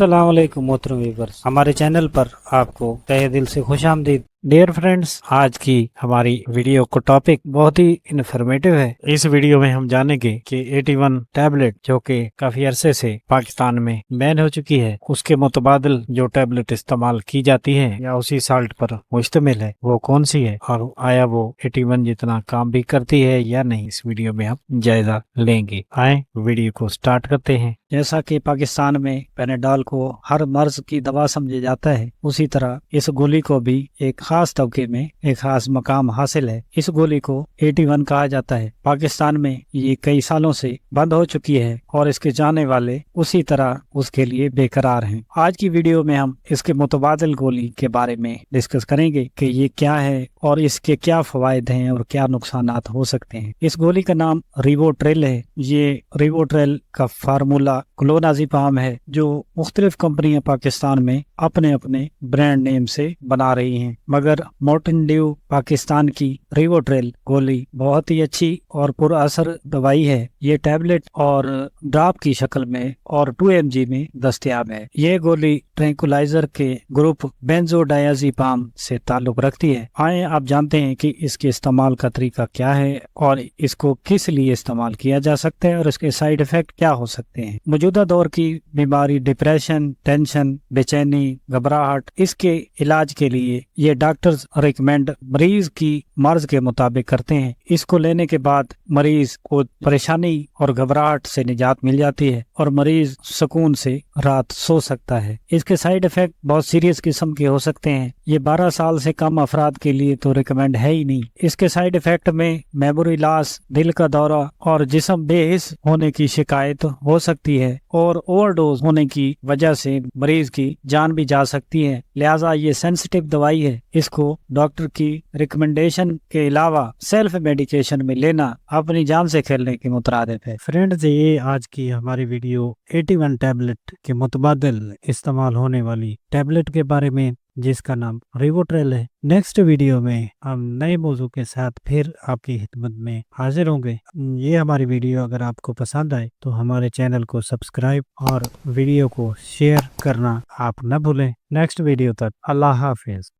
अस्सलाम वालेकुम मोहतरम व्यूअर्स, हमारे चैनल पर आपको तहे दिल से खुश आमदीद। डियर फ्रेंड्स, आज की हमारी वीडियो का टॉपिक बहुत ही इन्फॉर्मेटिव है। इस वीडियो में हम जानेंगे कि 81 टैबलेट जो कि काफी अरसे से पाकिस्तान में बैन हो चुकी है, उसके मुतबादिल जो टैबलेट इस्तेमाल की जाती है या उसी साल्ट पर मुश्तमिल है वो कौन सी है, और आया वो 81 जितना काम भी करती है या नहीं। इस वीडियो में हम जायजा लेंगे। आए वीडियो को स्टार्ट करते हैं। जैसा कि पाकिस्तान में पैनाडोल को हर मर्ज की दवा समझा जाता है, उसी तरह इस गोली को भी एक खास तबके में एक खास मकाम हासिल है। इस गोली को 81 कहा जाता है। पाकिस्तान में ये कई सालों से बंद हो चुकी है और इसके जाने वाले उसी तरह उसके लिए बेकरार हैं। आज की वीडियो में हम इसके मुतबादिल गोली के बारे में डिस्कस करेंगे कि ये क्या है और इसके क्या फवायद हैं और क्या नुकसानात हो सकते हैं। इस गोली का नाम रिवोट्रेल है। ये रिवोट्रेल का फार्मूला क्लोनाज़ेपाम है, जो मुख्तलिफ कंपनियां पाकिस्तान में अपने अपने ब्रांड नेम से बना रही हैं, मगर माउंटेन ड्यू पाकिस्तान की रिवोट्रेल गोली बहुत ही अच्छी और पुरअसर दवाई है। ये टैबलेट और ड्रॉप की शक्ल में और 2 mg में दस्तयाब है। ये गोली ट्रैंकुलाइजर के ग्रुप बेंजोडायाज़ेपाम से ताल्लुक रखती है। आए आप जानते हैं कि इसके इस्तेमाल का तरीका क्या है और इसको किस लिए इस्तेमाल किया जा सकता है और इसके साइड इफेक्ट क्या हो सकते हैं। मौजूदा दौर की बीमारी डिप्रेशन, टेंशन, बेचैनी, घबराहट, इसके इलाज के लिए ये डॉक्टर्स रिकमेंड मरीज की मर्ज के मुताबिक करते हैं। इसको लेने के बाद मरीज को परेशानी और घबराहट से निजात मिल जाती है और मरीज सुकून से रात सो सकता है। इसके साइड इफेक्ट बहुत सीरियस किस्म के हो सकते हैं। ये 12 साल से कम अफराद के लिए तो रिकमेंड है ही नहीं। इसके साइड इफेक्ट में मेमोरी लॉस, दिल का दौरा और जिस्म बेहिस होने की शिकायत हो सकती है और ओवरडोज होने की वजह से मरीज की जान भी जा सकती है। लिहाजा ये सेंसिटिव दवाई है। इसको डॉक्टर की रिकमेंडेशन के अलावा सेल्फ मेडिकेशन में लेना अपनी जान से खेलने के मुतरादिफ है। फ्रेंड्स, ये आज की हमारी वीडियो 81 टैबलेट के मुतबादिल इस्तेमाल होने वाली टैबलेट के बारे में, जिसका नाम रिवोट्रेल है। नेक्स्ट वीडियो में हम नए मौजू के साथ फिर आपकी खिदमत में हाजिर होंगे। ये हमारी वीडियो अगर आपको पसंद आए तो हमारे चैनल को सब्सक्राइब और वीडियो को शेयर करना आप न भूलें। नेक्स्ट वीडियो तक अल्लाह हाफिज।